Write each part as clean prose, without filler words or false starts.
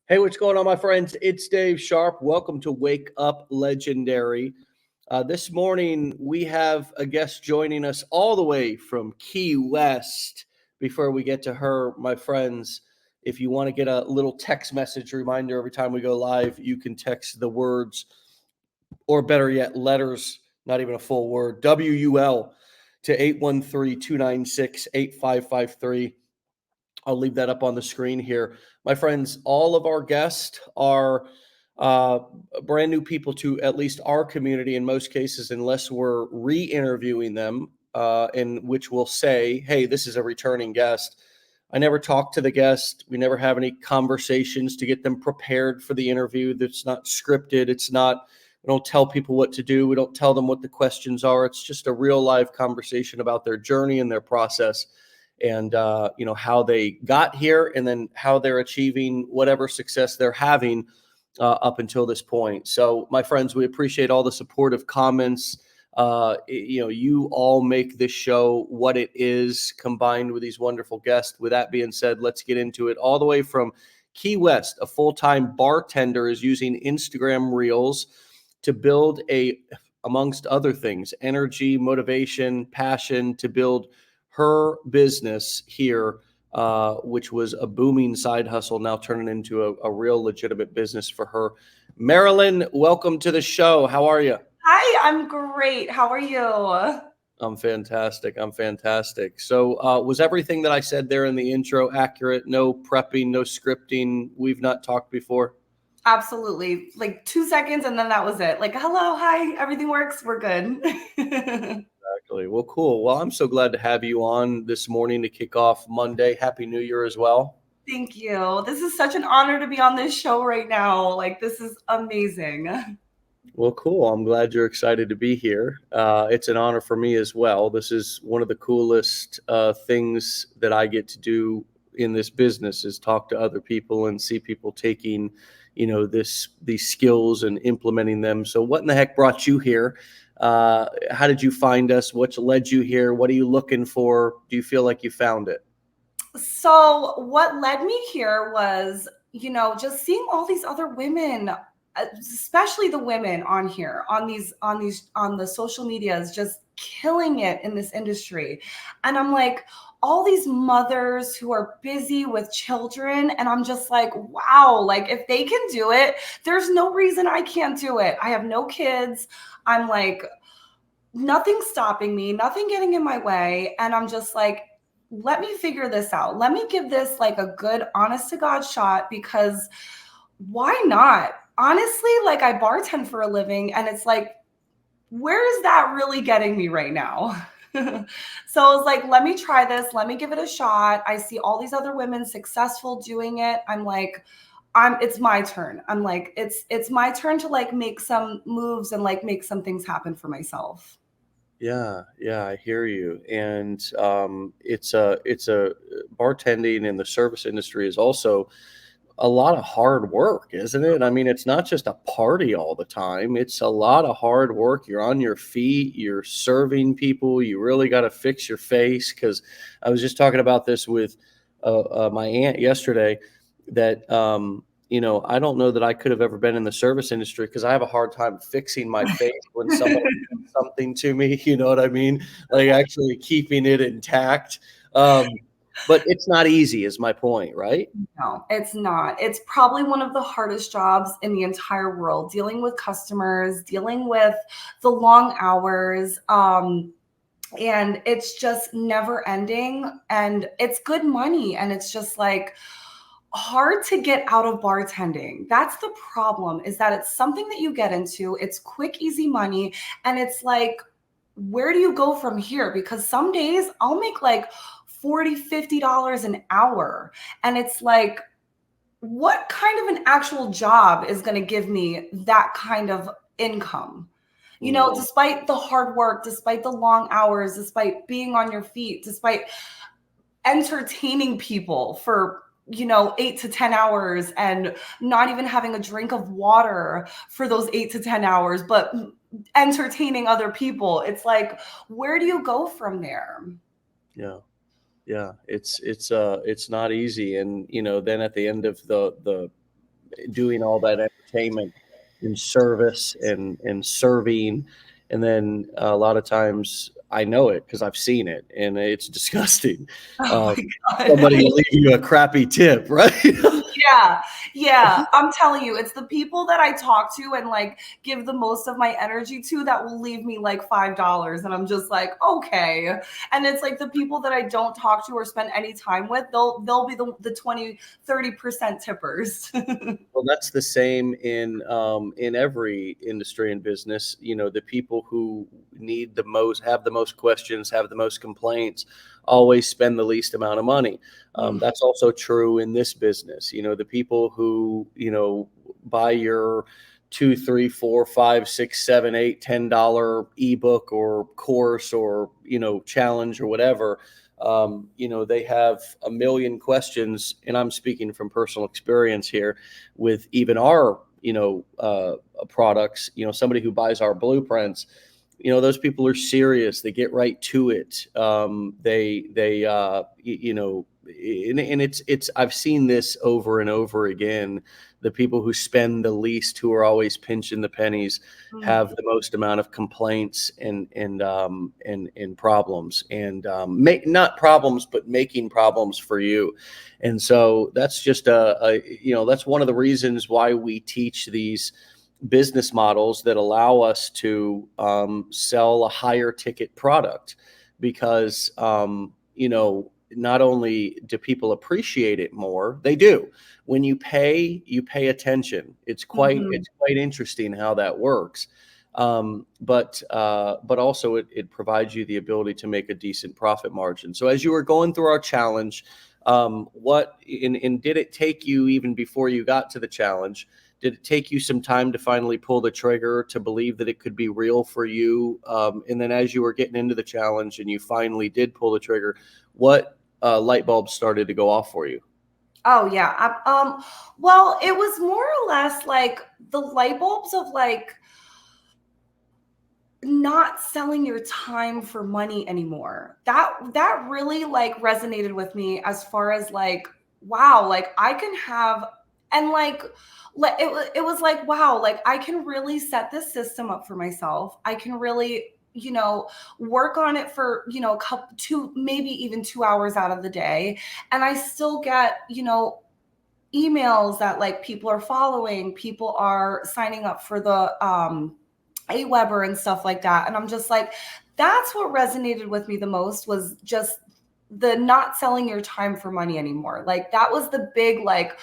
Hey, what's going on, my friends? It's Dave Sharpe. Welcome to Wake Up Legendary. This morning, we have a guest joining us all the way from Key West. Before we get to her, my friends, if you want to get a little text message reminder every time we go live, you can text the words, or better yet, letters, not even a full word, WUL to 813-296-8553. I'll leave that up on the screen here. My friends, all of our guests are uh, brand new people to at least our community in most cases, unless we're re-interviewing them, in which we'll say, hey, this is a returning guest. I never talk to the guest. We never have any conversations to get them prepared for the interview. That's not scripted. It's not, we don't tell people what to do. We don't tell them what the questions are. It's just a real live conversation about their journey and their process, and how they got here, and then how they're achieving whatever success they're having up until this point. So, my friends, we appreciate all the supportive comments. You all make this show what it is, combined with these wonderful guests. With that being said, let's get into it. All the way from Key West, a full-time bartender is using Instagram Reels to build amongst other things, energy, motivation, passion, to build her business here, which was a booming side hustle, now turning into a real legitimate business for her. Marilyn, welcome to the show. How are you? Hi, I'm great. How are you? I'm fantastic. So, was everything that I said there in the intro accurate? No prepping, no scripting. We've not talked before. Absolutely. Like 2 seconds and then that was it. Like, hello, hi, everything works. We're good. Exactly. Well, cool. Well, I'm so glad to have you on this morning to kick off Monday. Happy New Year as well. Thank you. This is such an honor to be on this show right now. Like, this is amazing. Well, cool. I'm glad you're excited to be here. It's an honor for me as well. This is one of the coolest things that I get to do in this business, is talk to other people and see people taking, these skills and implementing them. So, what in the heck brought you here? How did you find us? What led you here? What are you looking for? Do you feel like you found it? So, what led me here was, just seeing all these other women, especially the women on here, on the social medias, just killing it in this industry. And I'm like, all these mothers who are busy with children, and I'm just like, wow, like if they can do it, there's no reason I can't do it. I have no kids. I'm like, nothing stopping me, nothing getting in my way. And I'm just like, let me figure this out. Let me give this like a good, honest to God shot, because why not? Honestly, like I bartend for a living, and it's like, where is that really getting me right now? So I was like, let me try this. Let me give it a shot. I see all these other women successful doing it. I'm like, it's my turn. I'm like, it's my turn to like make some moves and like make some things happen for myself. Yeah, I hear you. And it's a bartending in the service industry is also a lot of hard work, isn't it? I mean, it's not just a party all the time. It's a lot of hard work. You're on your feet, you're serving people. You really got to fix your face. Because I was just talking about this with my aunt yesterday, that I don't know that I could have ever been in the service industry, because I have a hard time fixing my face when somebody does something to me. You know what I mean? Like actually keeping it intact. Um, but it's not easy, is my point, right? No, it's not. It's probably one of the hardest jobs in the entire world, dealing with customers, dealing with the long hours. And it's just never ending. And it's good money. And it's just like hard to get out of bartending. That's the problem, is that it's something that you get into, it's quick, easy money. And it's like, where do you go from here? Because some days I'll make like $40, $50 an hour. And it's like, what kind of an actual job is going to give me that kind of income? Mhm. Despite the hard work, despite the long hours, despite being on your feet, despite entertaining people for 8 to 10 hours, and not even having a drink of water for those 8 to 10 hours, but entertaining other people. It's like, where do you go from there? Yeah. Yeah, it's not easy. And then at the end of the doing all that entertainment and service and serving. And then a lot of times I know it because I've seen it, and it's disgusting. Oh Um, my Somebody God. will leave you a crappy tip, right? Yeah, yeah. I'm telling you, it's the people that I talk to and like give the most of my energy to that will leave me like $5. And I'm just like, okay. And it's like the people that I don't talk to or spend any time with, they'll be the 20-30% tippers. Well, that's the same in every industry and business. You know, the people who need the most, have the most questions, have the most complaints, always spend the least amount of money. That's also true in this business. You know, the people who, you know, buy your two, three, four, five, six, seven, eight, $10 ebook or course or, you know, challenge or whatever. You know, they have a million questions, and I'm speaking from personal experience here with even our, you know, products. You know, somebody who buys our blueprints, you know, those people are serious. They get right to it. You know, and it's I've seen this over and over again. The people who spend the least, who are always pinching the pennies, have the most amount of complaints and problems, and make not problems, but making problems for you. And so that's just you know, that's one of the reasons why we teach these business models that allow us to sell a higher ticket product, because you know, not only do people appreciate it more, they do. When you pay attention. It's quite interesting how that works. But also it provides you the ability to make a decent profit margin. So as you were going through our challenge, what and did it take you, even before you got to the challenge, did it take you some time to finally pull the trigger, to believe that it could be real for you? And then as you were getting into the challenge and you finally did pull the trigger, what light bulbs started to go off for you? Oh yeah. Well, it was more or less like the light bulbs of like not selling your time for money anymore. That really like resonated with me, as far as like, wow, like I can have, and like it was like, wow, like I can really set this system up for myself. I can really, you know, work on it for, you know, a couple, two, maybe even 2 hours out of the day, and I still get, you know, emails that like people are following, people are signing up for the Aweber and stuff like that. And I'm just like, that's what resonated with me the most, was just the not selling your time for money anymore. Like that was the big like,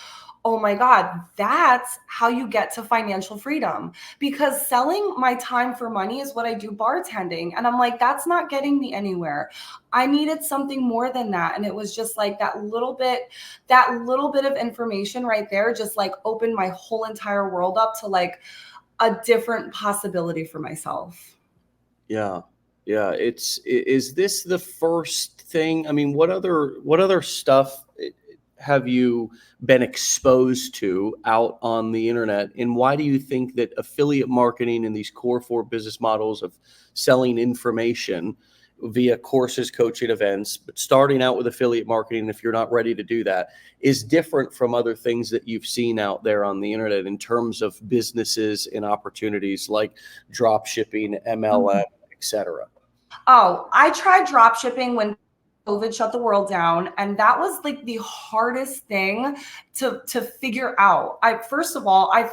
oh my God, that's how you get to financial freedom. Because selling my time for money is what I do bartending. And I'm like, that's not getting me anywhere. I needed something more than that. And it was just like that little bit of information right there just like opened my whole entire world up to like a different possibility for myself. Yeah. Yeah. Is this the first thing? I mean, what other stuff have you been exposed to out on the internet? And why do you think that affiliate marketing and these core four business models of selling information via courses, coaching, events, but starting out with affiliate marketing, if you're not ready to do that, is different from other things that you've seen out there on the internet in terms of businesses and opportunities like drop shipping, MLM, etc.? Oh, I tried drop shipping when COVID shut the world down, and that was like the hardest thing to figure out. I first of all, I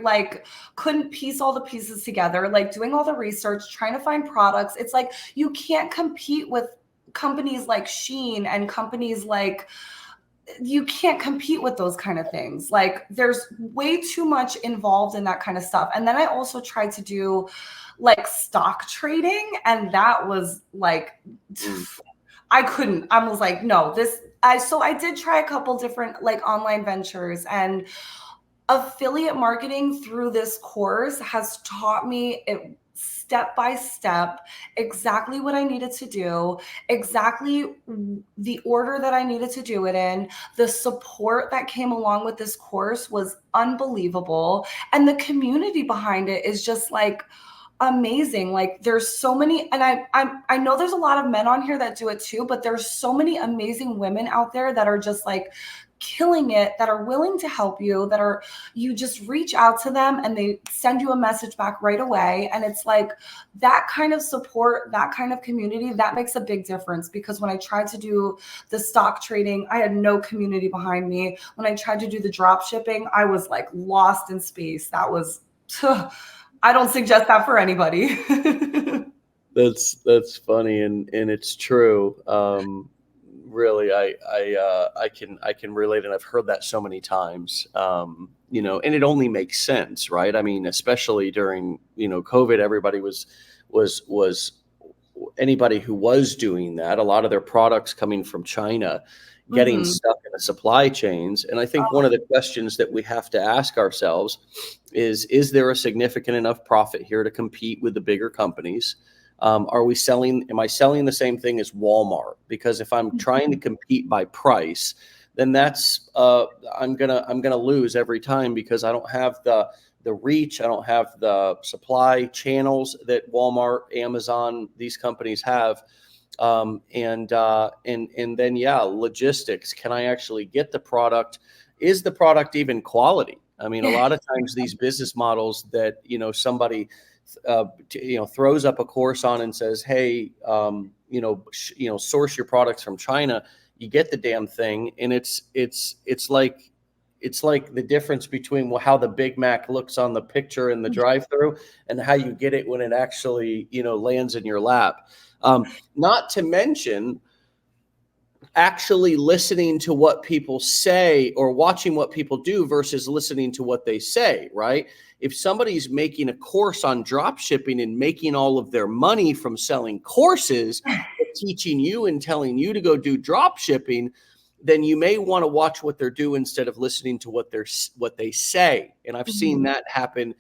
like couldn't piece all the pieces together, like doing all the research, trying to find products. It's like you can't compete with companies like Sheen and companies like, you can't compete with those kind of things. Like there's way too much involved in that kind of stuff. And then I also tried to do like stock trading, and that was like I couldn't. I was like, no, so I did try a couple different like online ventures, and affiliate marketing through this course has taught me it step by step exactly what I needed to do, exactly the order that I needed to do it in. The support that came along with this course was unbelievable, and the community behind it is just like amazing. Like there's so many, and I know there's a lot of men on here that do it too, but there's so many amazing women out there that are just like killing it, that are willing to help you, that are, you just reach out to them and they send you a message back right away. And it's like that kind of support, that kind of community, that makes a big difference. Because when I tried to do the stock trading, I had no community behind me. When I tried to do the drop shipping, I was like lost in space. That was, I don't suggest that for anybody. That's funny, and it's true. Really, I can relate, and I've heard that so many times. And it only makes sense, right? I mean, especially during COVID, everybody was anybody who was doing that. A lot of their products coming from China, getting Hmm. stuck in the supply chains. And I think one of the questions that we have to ask ourselves is there a significant enough profit here to compete with the bigger companies? Am I selling the same thing as Walmart? Because if I'm trying to compete by price, then that's I'm gonna lose every time, because I don't have the reach, I don't have the supply channels that Walmart, Amazon, these companies have. And then, yeah, logistics. Can I actually get the product? Is the product even quality? I mean, a lot of times these business models that somebody throws up a course on and says, hey, source your products from China. You get the damn thing, and it's like the difference between how the Big Mac looks on the picture in the drive-through and how you get it when it actually lands in your lap. Not to mention actually listening to what people say or watching what people do versus listening to what they say, right? If somebody's making a course on drop shipping and making all of their money from selling courses, teaching you and telling you to go do drop shipping, then you may want to watch what they're doing instead of listening to what they say. And I've seen that happen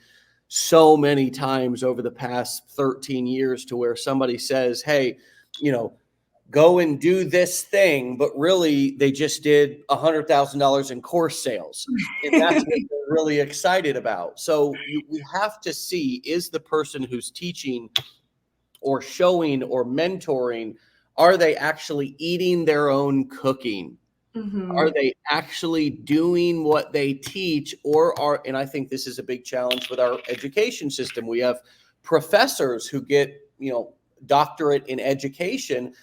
so many times over the past 13 years, to where somebody says, hey, go and do this thing, but really they just did $100,000 in course sales, and that's what they're really excited about. So we have to see, is the person who's teaching or showing or mentoring, are they actually eating their own cooking? Are Hmm. they actually doing what they teach, and I think this is a big challenge with our education system. We have professors who get, doctorate in education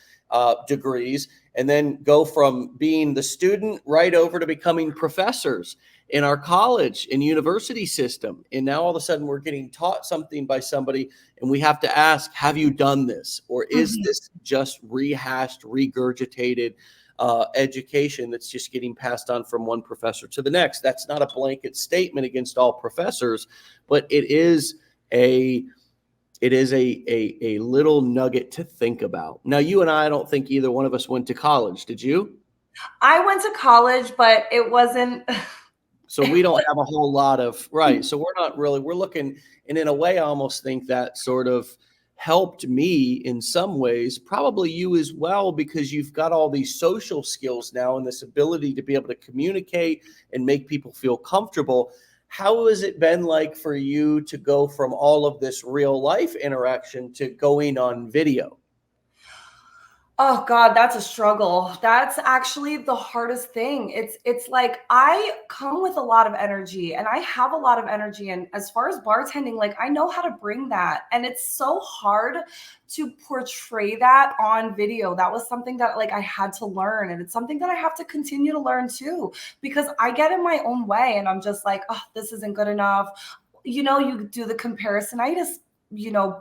degrees, and then go from being the student right over to becoming professors in our college and university system. And now all of a sudden we're getting taught something by somebody, and we have to ask, have you done this? Or is this just rehashed, regurgitated education that's just getting passed on from one professor to the next? That's not a blanket statement against all professors, but it is a little nugget to think about. Now, you and I don't think either one of us went to college. Did you? I went to college, but it wasn't. So we don't have a whole lot of, right. So we're looking, and in a way, I almost think that sort of helped me in some ways, probably you as well, because you've got all these social skills now and this ability to be able to communicate and make people feel comfortable. How has it been like for you to go from all of this real life interaction to going on video? Oh God, that's a struggle. That's actually the hardest thing. It's like I come with a lot of energy and I have a lot of energy, and as far as bartending, like I know how to bring that, and it's so hard to portray that on video. That was something that like I had to learn, and it's something that I have to continue to learn too, because I get in my own way and I'm just like, "Oh, this isn't good enough." You do the comparisonitis, you know,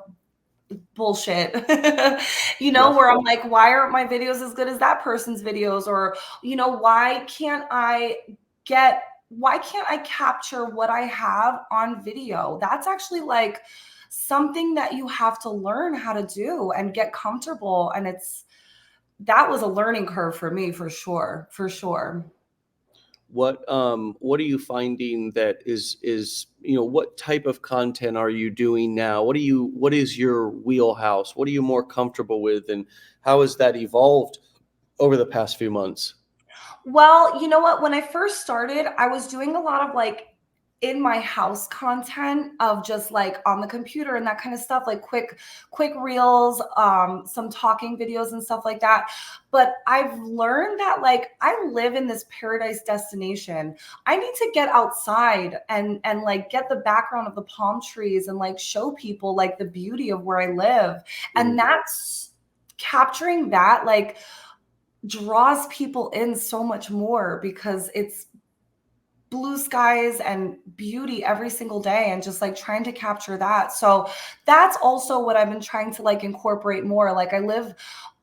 bullshit, Yes. where I'm like, why aren't my videos as good as that person's videos? Or, why can't I capture what I have on video? That's actually like something that you have to learn how to do and get comfortable. And that was a learning curve for me, for sure, for sure. What are you finding that is what type of content are you doing now? What is your wheelhouse? What are you more comfortable with, and how has that evolved over the past few months? Well, you know what? When I first started, I was doing a lot of like in my house content of just like on the computer and that kind of stuff, like quick reels, some talking videos and stuff like that. But I've learned that like I live in this paradise destination. I need to get outside and like get the background of the palm trees and like show people like the beauty of where I live. And that's capturing that like draws people in so much more because it's blue skies and beauty every single day, and just like trying to capture that. So that's also what I've been trying to like incorporate more. Like I live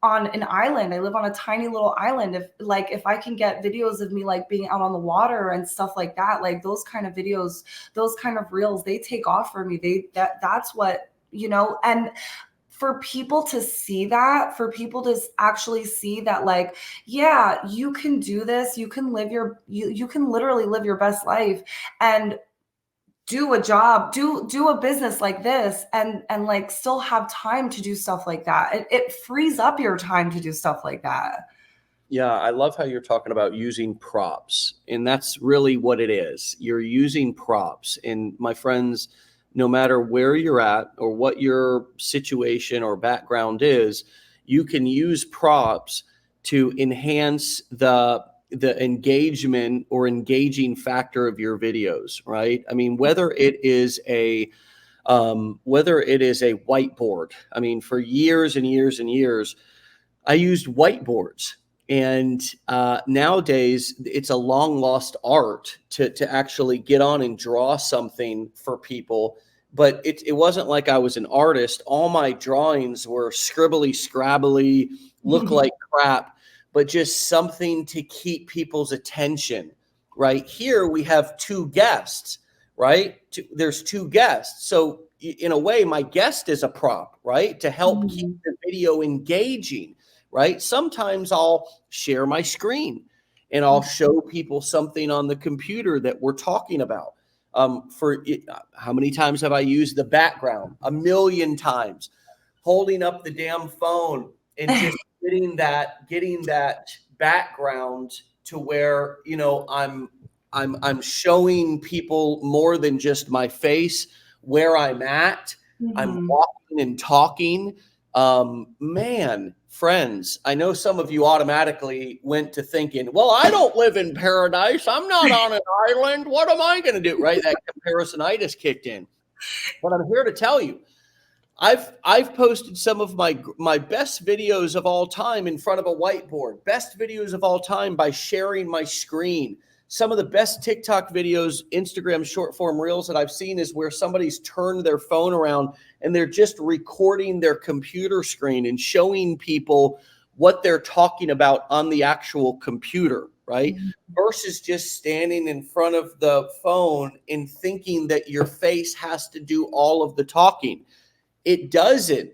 on an island. I live on a tiny little island. If I can get videos of me like being out on the water and stuff like that, like those kind of videos, those kind of reels, they take off for me. That's what, you know. And for people to see that, for people to actually see that, like, yeah, you can do this, you can live you can literally live your best life and do a job, do a business like this, and like still have time to do stuff like that. It frees up your time to do stuff like that. Yeah, I love how you're talking about using props. And that's really what it is. You're using props. And my friends, no matter where you're at or what your situation or background is, you can use props to enhance the engagement or engaging factor of your videos, right? I mean, whether it is a whiteboard. I mean, for years and years and years, I used whiteboards. And nowadays, it's a long lost art to actually get on and draw something for people. But it wasn't like I was an artist. All my drawings were scribbly, scrabbly, look like crap, but just something to keep people's attention. Right here, we have two guests, right? There's two guests. So in a way, my guest is a prop, right? To help keep the video engaging. Right? Sometimes I'll share my screen and I'll show people something on the computer that we're talking about. How many times have I used the background? A million times. Holding up the damn phone and just getting that background to where, you know, I'm showing people more than just my face, where I'm at. I'm walking and talking. Man, friends, I know some of you automatically went to thinking, well, I don't live in paradise. I'm not on an island. What am I going to do? Right? That comparisonitis kicked in. But I'm here to tell you, I've posted some of my best videos of all time in front of a whiteboard. Best videos of all time by sharing my screen. Some of the best TikTok videos, Instagram short form reels that I've seen is where somebody's turned their phone around and they're just recording their computer screen and showing people what they're talking about on the actual computer, right? Versus just standing in front of the phone and thinking that your face has to do all of the talking. It doesn't.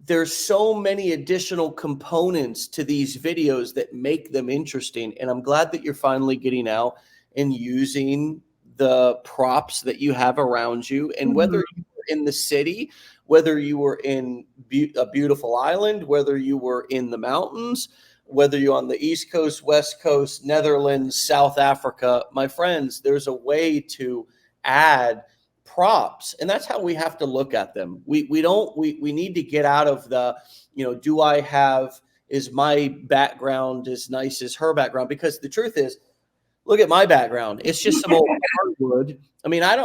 There's so many additional components to these videos that make them interesting. And I'm glad that you're finally getting out and using the props that you have around you. And whether you were in the city, whether you were in a beautiful island, whether you were in the mountains, whether you're on the East Coast, West Coast, Netherlands, South Africa, my friends, there's a way to add props, and that's how we have to look at them. We need to get out of the, you know, is my background as nice as her background? Because the truth is, look at my background. It's just some old hardwood. I mean, I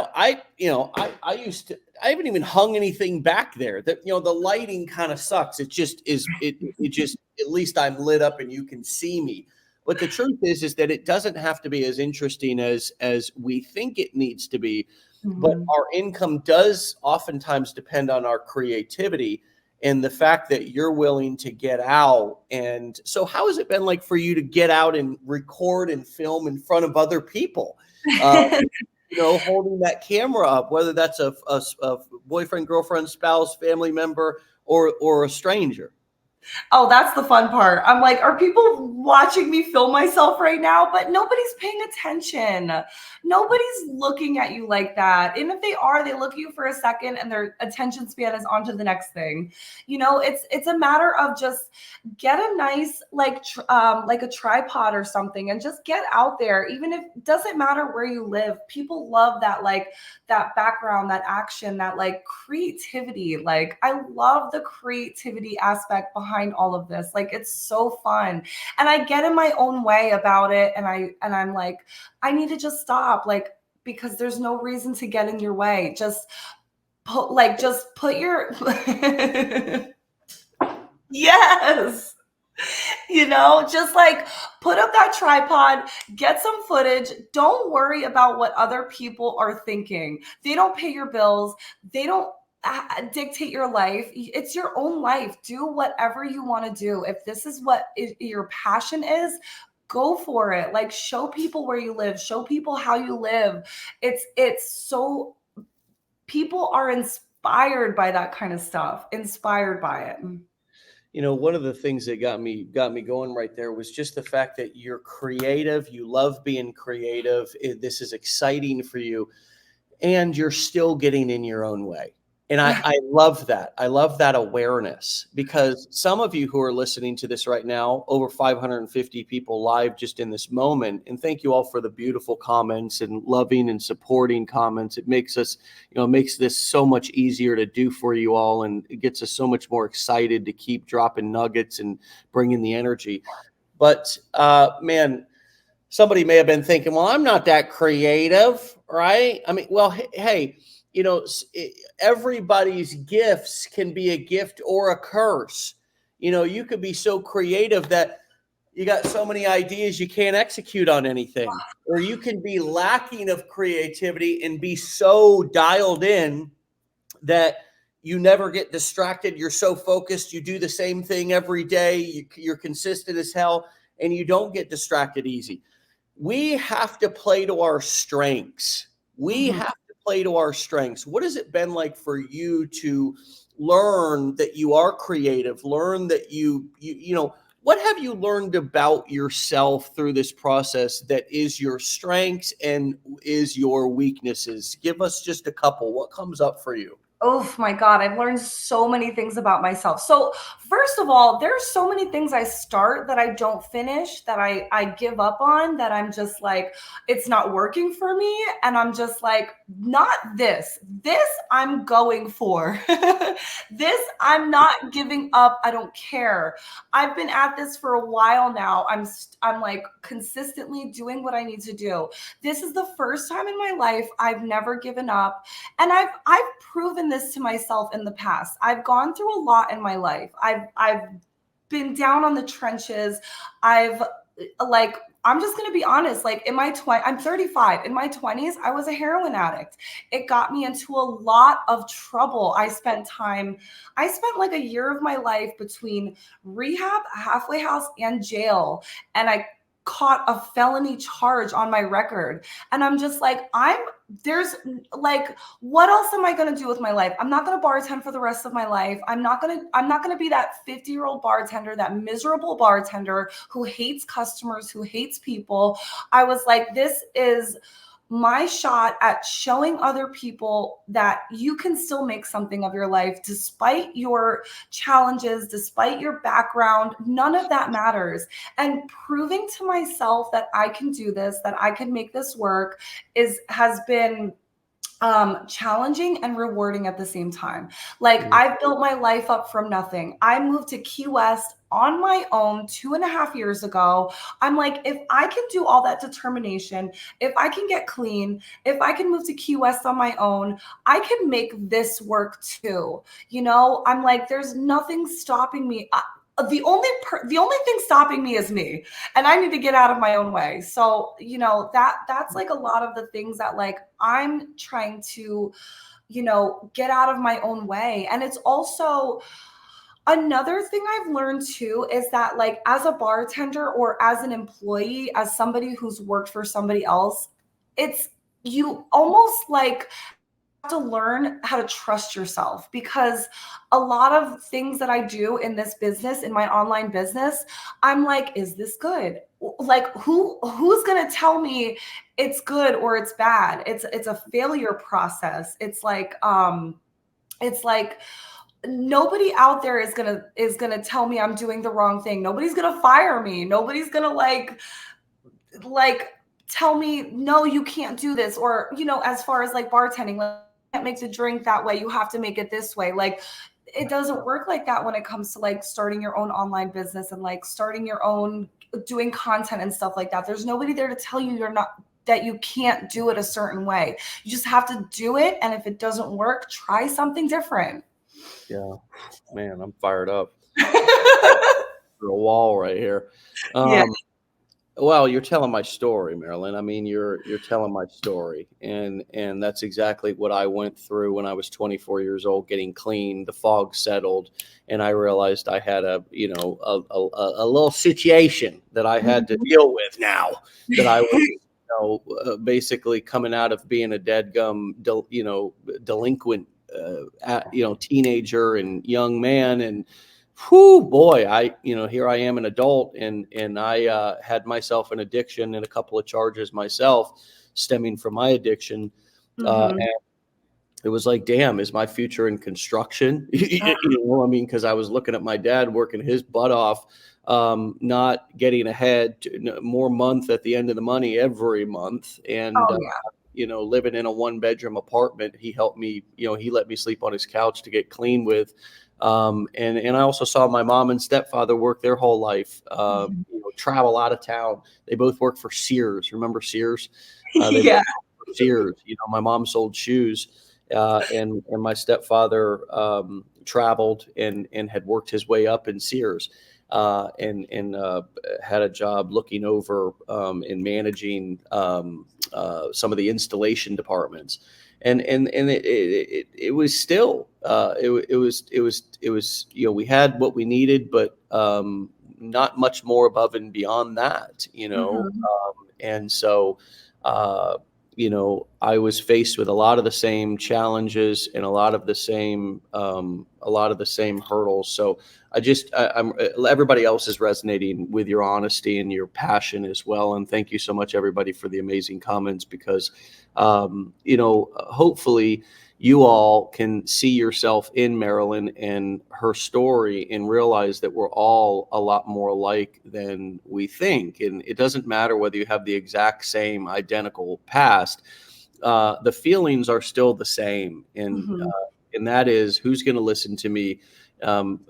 haven't even hung anything back there. That, you know, the lighting kind of sucks. It just at least I'm lit up and you can see me. But the truth is that it doesn't have to be as interesting as we think it needs to be. But our income does oftentimes depend on our creativity and the fact that you're willing to get out. And so how has it been like for you to get out and record and film in front of other people? You know, holding that camera up, whether that's a boyfriend, girlfriend, spouse, family member, or a stranger. Oh, that's the fun part. I'm like, are people watching me film myself right now? But nobody's paying attention. Nobody's looking at you like that. And if they are, they look at you for a second and their attention span is on to the next thing. It's a matter of just get a nice like a tripod or something and just get out there. Even if it doesn't matter where you live, people love that that background, that action, that like creativity. Like I love the creativity aspect behind all of this. Like it's so fun. And I get in my own way about it and I'm like I need to just stop like because there's no reason to get in your way. Just put your yes. Just like put up that tripod, get some footage. Don't worry about what other people are thinking. They don't pay your bills. They don't dictate your life. It's your own life. Do whatever you want to do. If this is what your passion is, go for it. Like show people where you live, show people how you live. It's so people are inspired by that kind of stuff, inspired by it. One of the things that got me going right there was just the fact that you're creative, you love being creative, this is exciting for you, and you're still getting in your own way. And I love that. I love that awareness, because some of you who are listening to this right now, over 550 people live just in this moment. And thank you all for the beautiful comments and loving and supporting comments. It makes us, makes this so much easier to do for you all. And it gets us so much more excited to keep dropping nuggets and bringing the energy. But man, somebody may have been thinking, well, I'm not that creative, right? I mean, well, hey, everybody's gifts can be a gift or a curse. You could be so creative that you got so many ideas you can't execute on anything, or you can be lacking of creativity and be so dialed in that you never get distracted. You're so focused. You do the same thing every day. You're consistent as hell, and you don't get distracted easy. We have to play to our strengths. We have to play to our strengths. What has it been like for you to learn that you are creative, learn that what have you learned about yourself through this process that is your strengths and is your weaknesses? Give us just a couple. What comes up for you? Oh my God, I've learned so many things about myself. So first of all, there's so many things I start that I don't finish, that I give up on, that I'm just like, it's not working for me. And I'm just like, not this. This I'm going for. This I'm not giving up. I don't care. I've been at this for a while now. I'm like consistently doing what I need to do. This is the first time in my life I've never given up. And I've proven this to myself in the past. I've gone through a lot in my life. I've been down on the trenches. I'm just going to be honest, like in my I'm 35. In my 20s, I was a heroin addict. It got me into a lot of trouble. I spent like a year of my life between rehab, a halfway house, and jail. And I caught a felony charge on my record. And I'm just like, there's like, what else am I going to do with my life? I'm not going to bartend for the rest of my life. I'm not going to be that 50-year-old bartender, that miserable bartender who hates customers, who hates people. I was like, this is my shot at showing other people that you can still make something of your life despite your challenges, despite your background. None of that matters. And proving to myself that I can do this, that I can make this work has been challenging and rewarding at the same time. Like I've built my life up from nothing. I moved to Key West on my own 2.5 years ago. I'm like, if I can do all that determination, if I can get clean, if I can move to Key West on my own, I can make this work too. I'm like, there's nothing stopping me. The only thing stopping me is me, and I need to get out of my own way. So that's like a lot of the things that like I'm trying to get out of my own way. And it's also another thing I've learned too, is that like as a bartender or as an employee, as somebody who's worked for somebody else, it's you almost like to learn how to trust yourself, because a lot of things that I do in this business, in my online business, I'm like, is this good? Like, who's going to tell me it's good or it's bad? It's a failure process. It's like nobody out there is gonna tell me I'm doing the wrong thing. Nobody's gonna fire me. Nobody's gonna like tell me, no, you can't do this. Or, as far as like bartending, like, you can't make the drink that way, you have to make it this way. Like, it doesn't work like that when it comes to like starting your own online business and like starting your own, doing content and stuff like that. There's nobody there to tell you that you can't do it a certain way. You just have to do it, and if it doesn't work, try something different. Yeah, man, I'm fired up. Through a wall right here. Yeah. Well, you're telling my story, Marilyn. I mean, you're telling my story, and that's exactly what I went through when I was 24 years old, getting clean. The fog settled, and I realized I had a little situation that I had to deal with now. That I was basically coming out of being a delinquent, teenager and young man, and whew, boy, here I am, an adult, and I had myself an addiction and a couple of charges myself stemming from my addiction. And it was like, damn, is my future in construction? I mean, because I was looking at my dad working his butt off, not getting ahead, more month at the end of the money every month. And, living in a 1-bedroom apartment, he helped me, he let me sleep on his couch to get clean with. And I also saw my mom and stepfather work their whole life, travel out of town. They both worked for Sears. Remember Sears? Yeah. Sears. My mom sold shoes, and my stepfather traveled and had worked his way up in Sears, and had a job looking over and managing some of the installation departments. And it was still it was we had what we needed, but not much more above and beyond that, and so I was faced with a lot of the same challenges and a lot of the same hurdles. So I'm everybody else is resonating with your honesty and your passion as well. And thank you so much, everybody, for the amazing comments, because hopefully you all can see yourself in Marilyn and her story and realize that we're all a lot more alike than we think. And it doesn't matter whether you have the exact same identical past. The feelings are still the same. And that is, who's going to listen to me? Am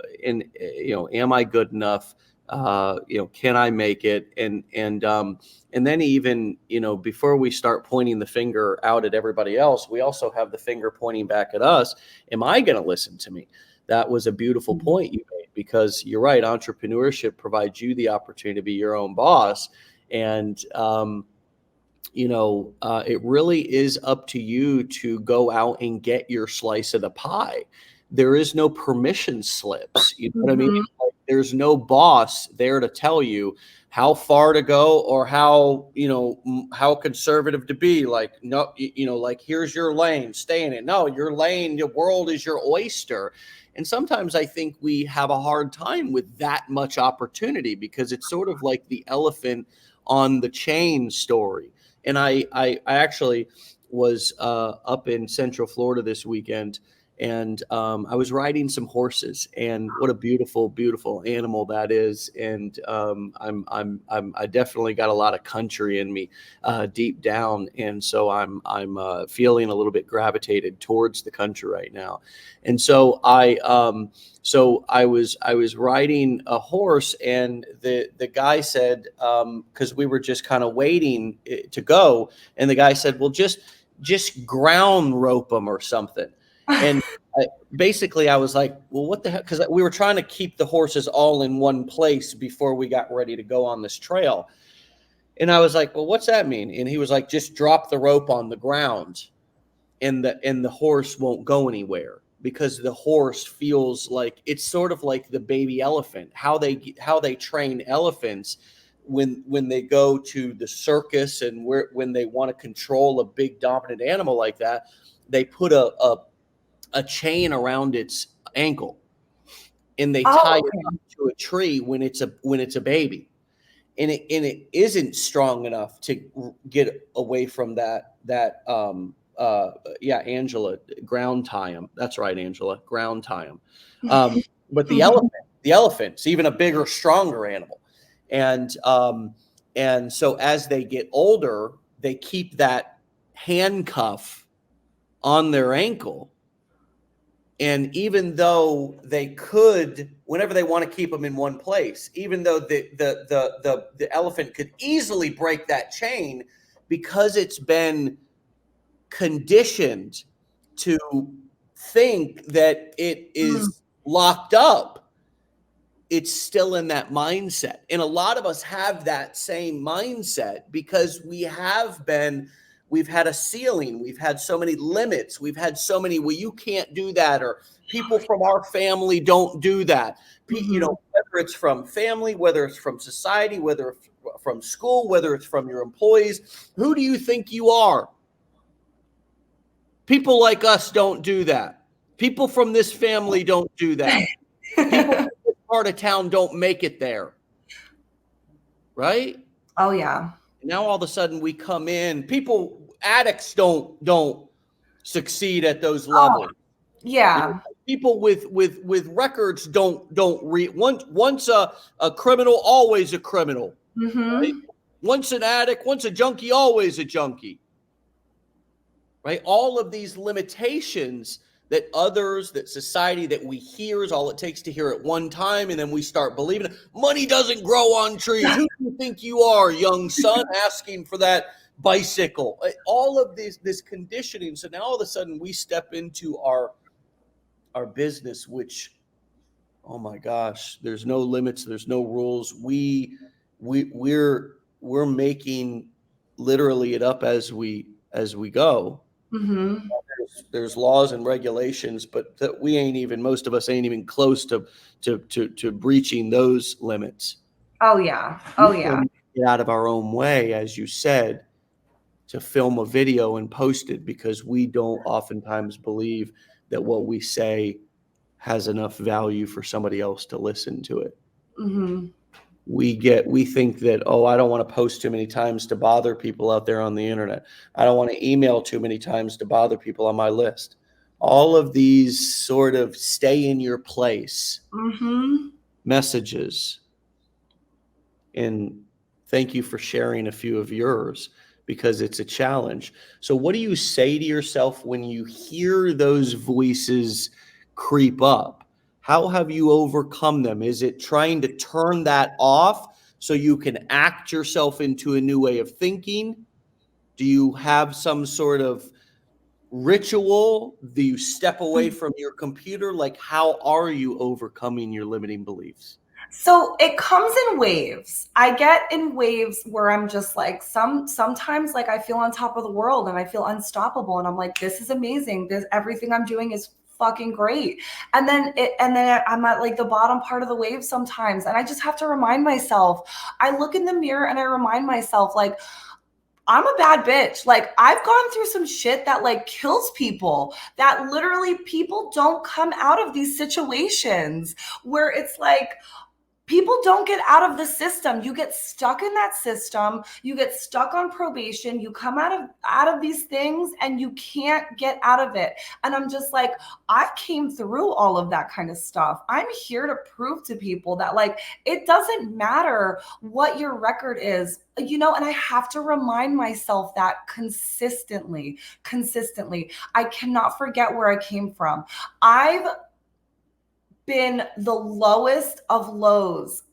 I good enough? Can I make it? And then even, before we start pointing the finger out at everybody else, we also have the finger pointing back at us. Am I going to listen to me? That was a beautiful point you made, because you're right. Entrepreneurship provides you the opportunity to be your own boss. And, it really is up to you to go out and get your slice of the pie. There is no permission slips. You know what I mean? Like, there's no boss there to tell you how far to go or how conservative to be. Like, no, like, here's your lane, stay in it. No, your lane, your world is your oyster. And sometimes I think we have a hard time with that much opportunity, because it's sort of like the elephant on the chain story. And I actually was up in Central Florida this weekend, and I was riding some horses, and what a beautiful, beautiful animal that is. And I definitely got a lot of country in me deep down, and so I'm feeling a little bit gravitated towards the country right now. And so I was riding a horse, and the guy said, because we were just kind of waiting to go, and the guy said, well, just ground rope them or something. And basically I was like, well, what the heck? Because we were trying to keep the horses all in one place before we got ready to go on this trail. And I was like, well, what's that mean? And he was like, just drop the rope on the ground, and the horse won't go anywhere, because the horse feels like, it's sort of like the baby elephant, how they train elephants when they go to the circus, and when they want to control a big dominant animal like that. they put a chain around its ankle, and they tie Oh, it okay. up to a tree when it's a baby, and it isn't strong enough to get away from yeah, Angela, ground tie him. That's right, Angela, ground tie him. But the elephant's even a bigger, stronger animal, and so as they get older, they keep that handcuff on their ankle. And even though they could, whenever they want to keep them in one place, even though the elephant could easily break that chain, because it's been conditioned to think that it is locked up, it's still in that mindset. And a lot of us have that same mindset because we've had a ceiling, we've had so many limits, we've had so many, well, you can't do that, or people from our family don't do that. You know, whether it's from family, whether it's from society, whether it's from school, whether it's from your employees, who do you think you are? People like us don't do that. People from this family don't do that. People from this part of town don't make it there. Right? Oh yeah. And now all of a sudden we come in, addicts don't succeed at those levels. Yeah. You know, people with records don't once a criminal, always a criminal. Right? Once an addict, once a junkie, always a junkie. Right? All of these limitations that others, that society, that we hear is all it takes to hear it one time, and then we start believing it. Money doesn't grow on trees. Who do you think you are, young son, asking for that bicycle? All of this conditioning. So now all of a sudden we step into our business, which, oh my gosh, there's no limits, there's no rules. We're making literally it up as we go. There's laws and regulations, but that most of us ain't even close to breaching those limits. Oh yeah. We Oh yeah. can get out of our own way, as you said, to film a video and post it, because we don't oftentimes believe that what we say has enough value for somebody else to listen to it. We think that, oh, I don't want to post too many times to bother people out there on the internet. I don't want to email too many times to bother people on my list. All of these sort of stay in your place messages. And thank you for sharing a few of yours, because it's a challenge. So what do you say to yourself when you hear those voices creep up? How have you overcome them? Is it trying to turn that off so you can act yourself into a new way of thinking? Do you have some sort of ritual? Do you step away from your computer? Like, how are you overcoming your limiting beliefs? So it comes in waves. I get in waves where I'm just like, sometimes like I feel on top of the world and I feel unstoppable, and I'm like, this is amazing. Everything I'm doing is fucking great. And then I'm at like the bottom part of the wave sometimes, and I just have to remind myself. I look in the mirror and I remind myself, like, I'm a bad bitch. Like, I've gone through some shit that like kills people, that literally people don't come out of these situations where it's like, people don't get out of the system. You get stuck in that system. You get stuck on probation. You come out of these things and you can't get out of it. And I'm just like, I came through all of that kind of stuff. I'm here to prove to people that, like, it doesn't matter what your record is, you know, and I have to remind myself that consistently. I cannot forget where I came from. I've been the lowest of lows,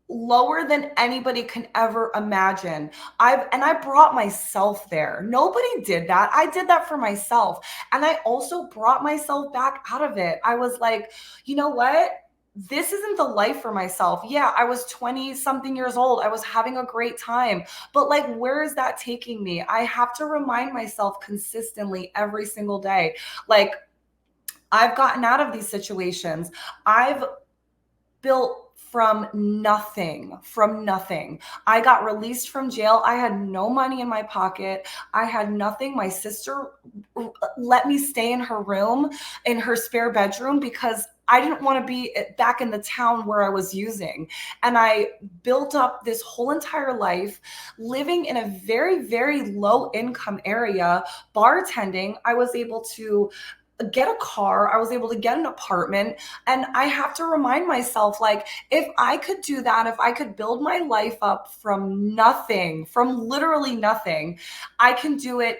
lower than anybody can ever imagine. I brought myself there. Nobody did that. I did that for myself. And I also brought myself back out of it. I was like, you know what? This isn't the life for myself. Yeah, I was 20 something years old. I was having a great time. But like, where is that taking me? I have to remind myself consistently every single day. Like, I've gotten out of these situations. I've built from nothing, from nothing. I got released from jail. I had no money in my pocket. I had nothing. My sister let me stay in her room, in her spare bedroom, because I didn't want to be back in the town where I was using. And I built up this whole entire life living in a very, very low income area, bartending. I was able to get a car. I was able to get an apartment. And I have to remind myself, like, if I could do that, if I could build my life up from nothing, from literally nothing, I can do it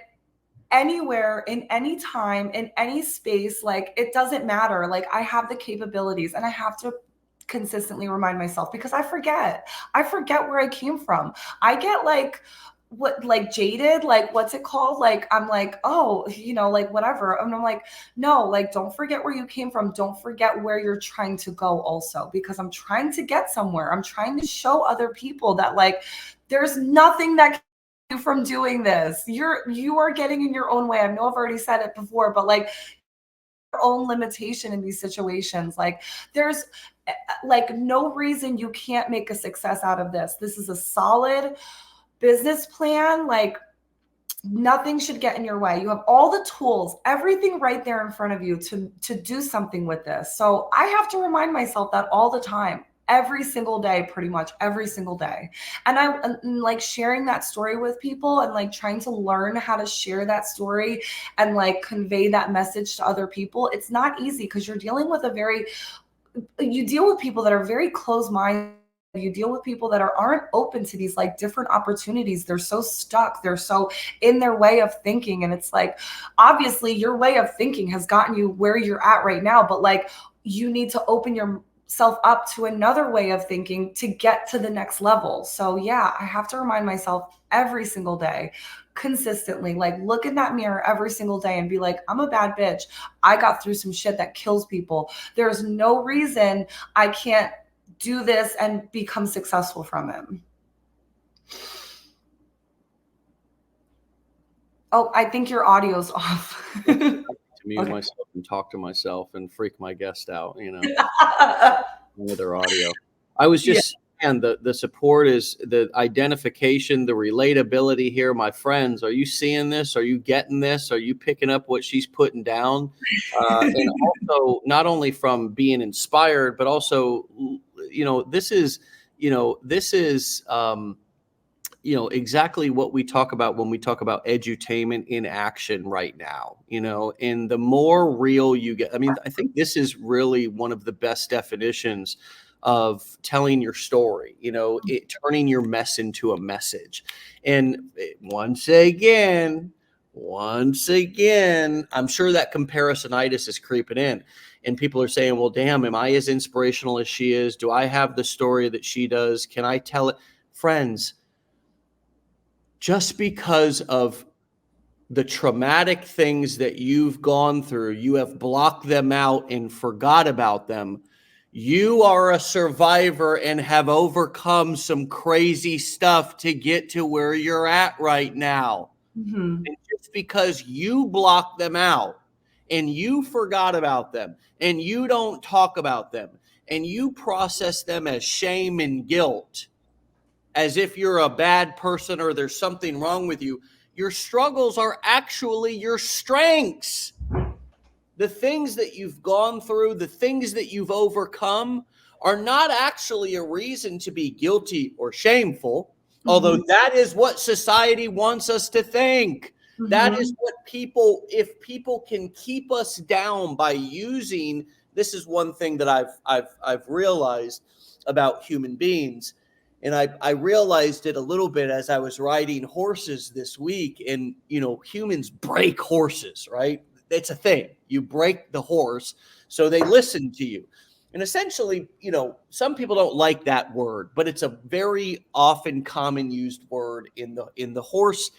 anywhere, in any time, in any space. Like, it doesn't matter. Like, I have the capabilities, and I have to consistently remind myself, because I forget where I came from. I get like jaded, like, what's it called? Like, I'm like, oh, like, whatever. And I'm like, no, like, don't forget where you came from. Don't forget where you're trying to go also, because I'm trying to get somewhere. I'm trying to show other people that, like, there's nothing that you from doing this. You are getting in your own way. I know I've already said it before, but like, your own limitation in these situations. Like, there's like no reason you can't make a success out of this. This is a solid business plan. Like, nothing should get in your way. You have all the tools, everything right there in front of you to do something with this. So I have to remind myself that all the time, every single day, pretty much every single day. And I'm like sharing that story with people, and like trying to learn how to share that story and like convey that message to other people. It's not easy, because you deal with people that are very closed-minded. You deal with people that aren't open to these like different opportunities. They're so stuck. They're so in their way of thinking. And it's like, obviously your way of thinking has gotten you where you're at right now, but like, you need to open yourself up to another way of thinking to get to the next level. So yeah, I have to remind myself every single day, consistently, like, look in that mirror every single day and be like, I'm a bad bitch. I got through some shit that kills people. There's no reason I can't do this and become successful from it. Oh, I think your audio's off. To mute Okay. myself and talk to myself and freak my guest out, with their audio. I was just saying, the support is the identification, the relatability here. My friends, are you seeing this? Are you getting this? Are you picking up what she's putting down? And also, not only from being inspired, but also, this is exactly what we talk about when we talk about edutainment in action right now, and the more real you get. I mean, I think this is really one of the best definitions of telling your story, turning your mess into a message. And once again, I'm sure that comparisonitis is creeping in, and people are saying, well, damn, am I as inspirational as she is? Do I have the story that she does? Can I tell it? Friends, just because of the traumatic things that you've gone through, you have blocked them out and forgot about them. You are a survivor and have overcome some crazy stuff to get to where you're at right now. Mm-hmm. And just because you blocked them out and you forgot about them and you don't talk about them and you process them as shame and guilt, as if you're a bad person or there's something wrong with you, your struggles are actually your strengths. The things that you've gone through, the things that you've overcome are not actually a reason to be guilty or shameful, although that is what society wants us to think. Mm-hmm. That is what if people can keep us down by using, this is one thing that I've realized about human beings. And I realized it a little bit as I was riding horses this week. And, humans break horses, right? It's a thing. You break the horse, so they listen to you. And essentially, some people don't like that word, but it's a very often common used word in the horse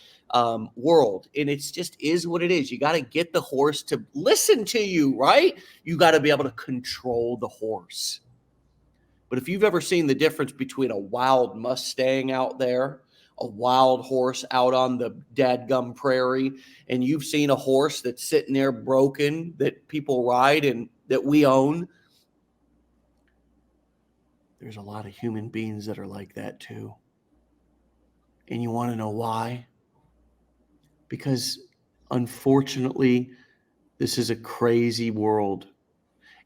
world. And it's just is what it is. You got to get the horse to listen to you, right? You got to be able to control the horse. But if you've ever seen the difference between a wild Mustang out there, a wild horse out on the dadgum prairie, and you've seen a horse that's sitting there broken that people ride and that we own, there's a lot of human beings that are like that too. And you want to know why? Because unfortunately, this is a crazy world.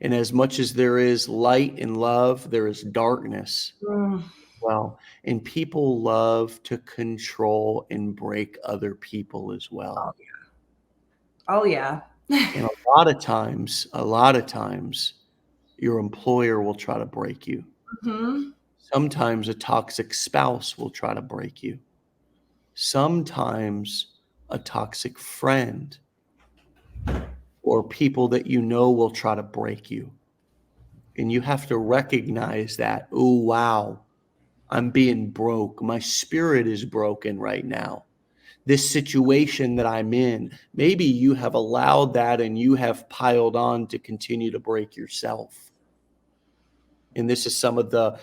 And as much as there is light and love, there is darkness. Mm. Well, and people love to control and break other people as well. Oh yeah. And a lot of times, your employer will try to break you. Hmm. Sometimes a toxic spouse will try to break you. Sometimes a toxic friend or people that you know will try to break you. And you have to recognize that, oh, wow, I'm being broke. My spirit is broken right now. This situation that I'm in, maybe you have allowed that and you have piled on to continue to break yourself. And this is some of the,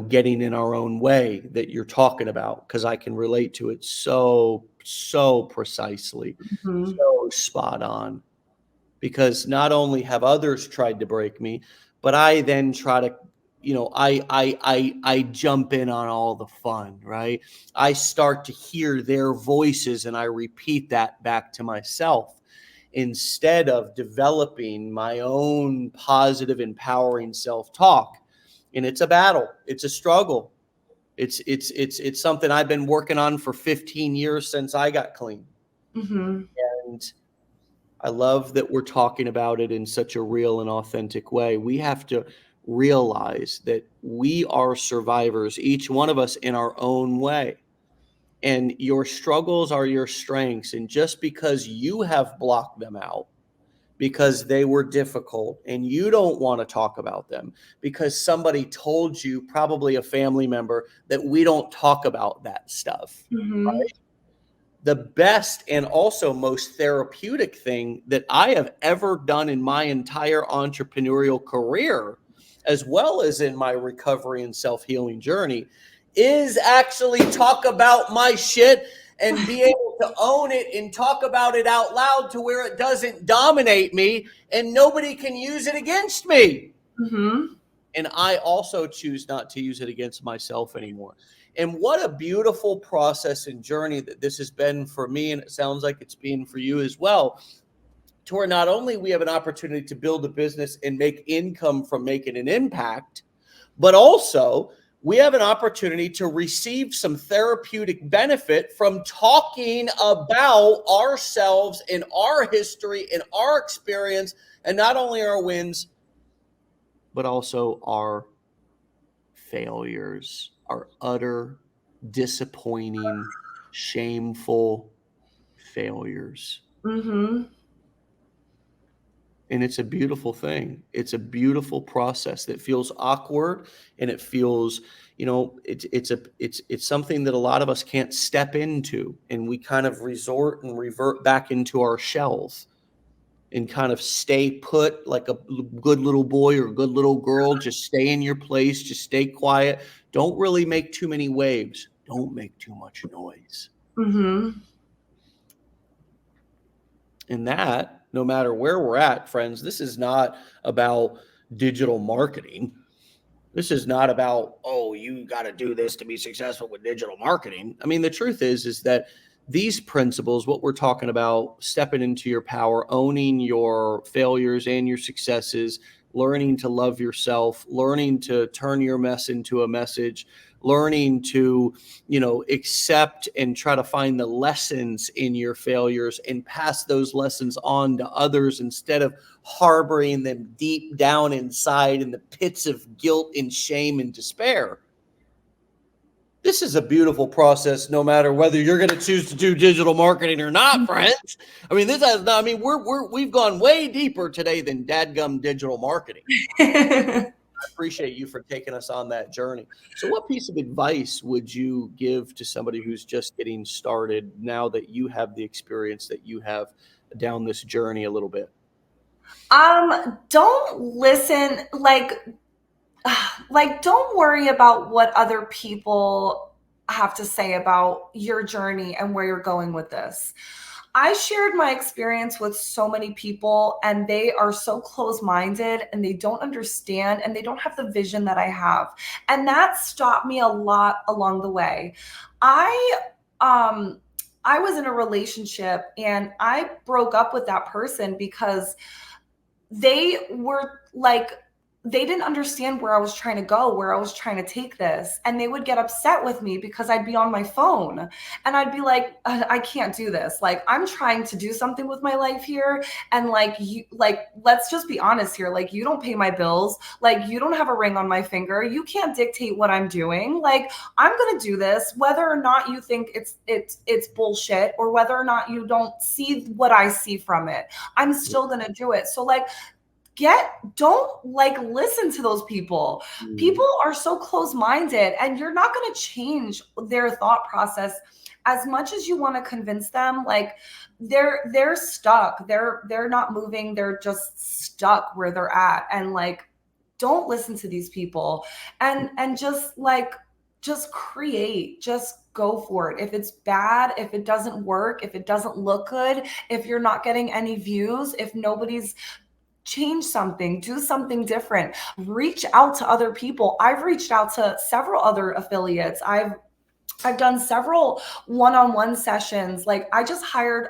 getting in our own way that you're talking about, because I can relate to it so precisely, Hmm. so spot on. Because not only have others tried to break me, but I then try to, I jump in on all the fun, right? I start to hear their voices and I repeat that back to myself instead of developing my own positive, empowering self-talk. And it's a battle. It's a struggle. It's something I've been working on for 15 years since I got clean. Hmm. And I love that we're talking about it in such a real and authentic way. We have to realize that we are survivors, each one of us in our own way. And your struggles are your strengths. And just because you have blocked them out, because they were difficult and you don't want to talk about them, because somebody told you, probably a family member, that we don't talk about that stuff. Hmm. The best and also most therapeutic thing that I have ever done in my entire entrepreneurial career, as well as in my recovery and self-healing journey, is actually talk about my shit and be able to own it and talk about it out loud to where it doesn't dominate me and nobody can use it against me. Hmm. And I also choose not to use it against myself anymore. And what a beautiful process and journey that this has been for me. And it sounds like it's been for you as well, to where not only we have an opportunity to build a business and make income from making an impact, but also we have an opportunity to receive some therapeutic benefit from talking about ourselves and our history and our experience, and not only our wins, but also our failures, our utter, disappointing, shameful failures. Hmm. And it's a beautiful thing. It's a beautiful process that feels awkward, and it feels, it's something that a lot of us can't step into, and we kind of resort and revert back into our shells and kind of stay put like a good little boy or good little girl. Just stay in your place, just stay quiet. Don't really make too many waves. Don't make too much noise. Hmm. And that, no matter where we're at, friends, this is not about digital marketing. This is not about, oh, you got to do this to be successful with digital marketing. I mean, the truth is that these principles, what we're talking about, stepping into your power, owning your failures and your successes, learning to love yourself, learning to turn your mess into a message, learning to, accept and try to find the lessons in your failures and pass those lessons on to others instead of harboring them deep down inside in the pits of guilt and shame and despair. This is a beautiful process, no matter whether you're going to choose to do digital marketing or not, friends. I mean, we've gone way deeper today than dadgum digital marketing. I appreciate you for taking us on that journey. So what piece of advice would you give to somebody who's just getting started now that you have the experience that you have down this journey a little bit? Don't listen, like don't worry about what other people have to say about your journey and where you're going with this. I shared my experience with so many people, and they are so close-minded, and they don't understand, and they don't have the vision that I have. And that stopped me a lot along the way. I um I was in a relationship, and I broke up with that person because they were like, they didn't understand where I was trying to go, where I was trying to take this. And they would get upset with me because I'd be on my phone and I'd be like, I can't do this. Like, I'm trying to do something with my life here. And like, you, like, let's just be honest here. Like, you don't pay my bills. Like, you don't have a ring on my finger. You can't dictate what I'm doing. Like, I'm going to do this, whether or not you think it's bullshit, or whether or not you don't see what I see from it. I'm still going to do it. So like, don't like listen to those people. People are so close-minded, and you're not going to change their thought process as much as you want to convince them. Like, they're stuck. They're not moving. They're just stuck where they're at. And like, don't listen to these people, and just create, just go for it. If it's bad, if it doesn't work, if it doesn't look good, if you're not getting any views, if nobody's, change something, do something different, reach out to other people. I've reached out to several other affiliates. I've done several one-on-one sessions. Like, I just hired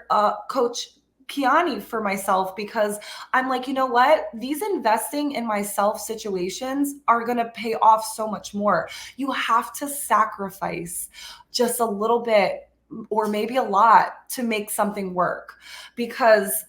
Coach Kiani for myself because I'm like, you know what? These investing in myself situations are going to pay off so much more. You have to sacrifice just a little bit, or maybe a lot, to make something work, because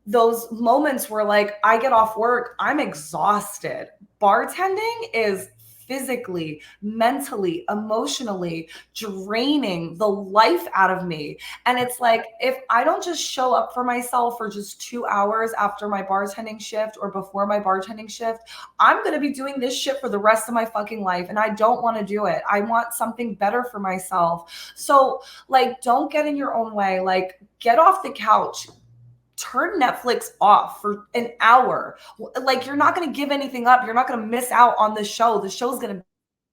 those moments where like I get off work, I'm exhausted. Bartending is physically, mentally, emotionally draining the life out of me. And it's like, if I don't just show up for myself for just 2 hours after my bartending shift or before my bartending shift, I'm going to be doing this shit for the rest of my fucking life. And I don't want to do it. I want something better for myself. So like, don't get in your own way. Like, get off the couch, turn Netflix off for an hour. Like, you're not going to give anything up. You're not going to miss out on the show. The show's going to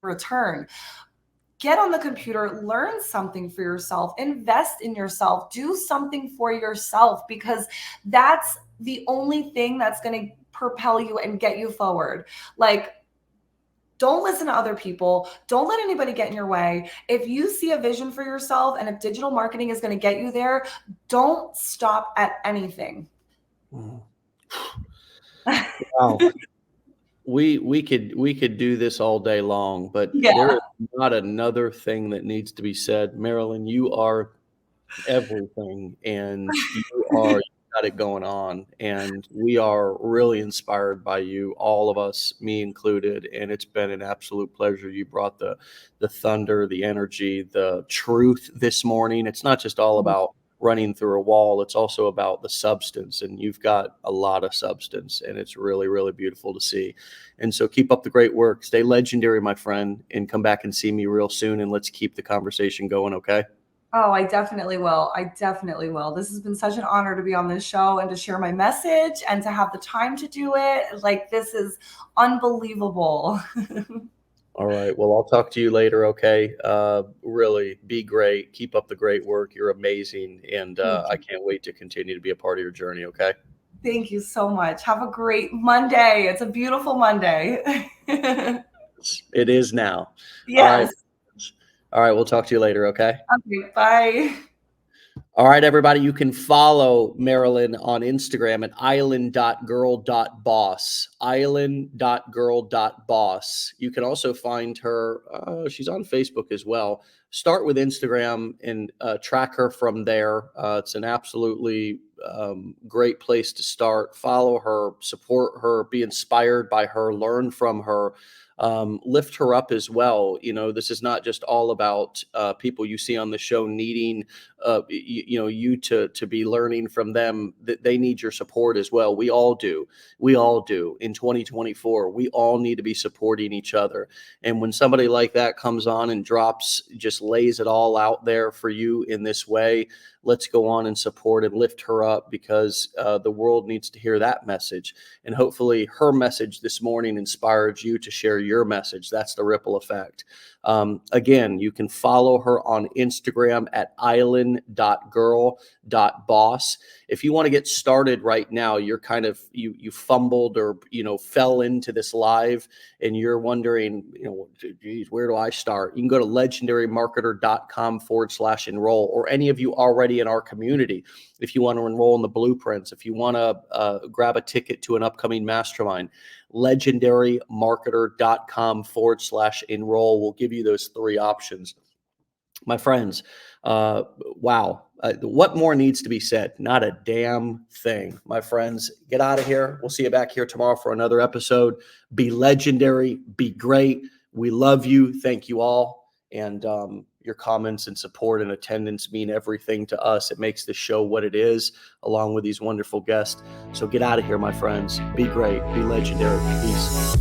return. Get on the computer, learn something for yourself, invest in yourself, do something for yourself, because that's the only thing that's going to propel you and get you forward. Like, don't listen to other people. Don't let anybody get in your way. If you see a vision for yourself, and if digital marketing is going to get you there, don't stop at anything. Wow. We could do this all day long, but Yeah. there is not another thing that needs to be said. Marilyn, you are everything, and you got it going on, and we are really inspired by you, all of us, me included, and it's been an absolute pleasure. You brought the thunder, the energy, the truth this morning. It's not just all about running through a wall, it's also about the substance, and you've got a lot of substance, and it's really, really beautiful to see. And so keep up the great work, stay legendary, my friend, and come back and see me real soon, and let's keep the conversation going. Okay? Oh, I definitely will. I definitely will. This has been such an honor to be on this show and to share my message and to have the time to do it. Like, this is unbelievable. All right. Well, I'll talk to you later. Okay. Really be great. Keep up the great work. You're amazing. And I can't wait to continue to be a part of your journey. Okay. Thank you so much. Have a great Monday. It's a beautiful Monday. It is now. Yes. All right. All right. We'll talk to you later. Okay. Okay. Bye. All right, everybody. You can follow Marilyn on Instagram at island.girl.boss. Island.girl.boss. You can also find her. She's on Facebook as well. Start with Instagram and track her from there. It's an absolutely great place to start. Follow her, support her, be inspired by her, learn from her. Lift her up as well. You know, this is not just all about people you see on the show needing you to be learning from them. That they need your support as well. We all do in 2024. We all need to be supporting each other. And when somebody like that comes on and just lays it all out there for you in this way, let's go on and support and lift her up, because the world needs to hear that message. And hopefully her message this morning inspired you to share your message. That's the ripple effect. Again, you can follow her on Instagram at island.girl.boss. If you want to get started right now, you're kind of, you fumbled or, fell into this live and you're wondering, geez, where do I start? You can go to legendarymarketer.com/enroll, or any of you already in our community. If you want to enroll in the blueprints, if you want to grab a ticket to an upcoming mastermind, legendarymarketer.com/enroll will give you those 3 options. My friends, wow. What more needs to be said? Not a damn thing. My friends, get out of here. We'll see you back here tomorrow for another episode. Be legendary. Be great. We love you. Thank you all. And your comments and support and attendance mean everything to us. It makes this show what it is, along with these wonderful guests. So get out of here, my friends. Be great. Be legendary. Peace.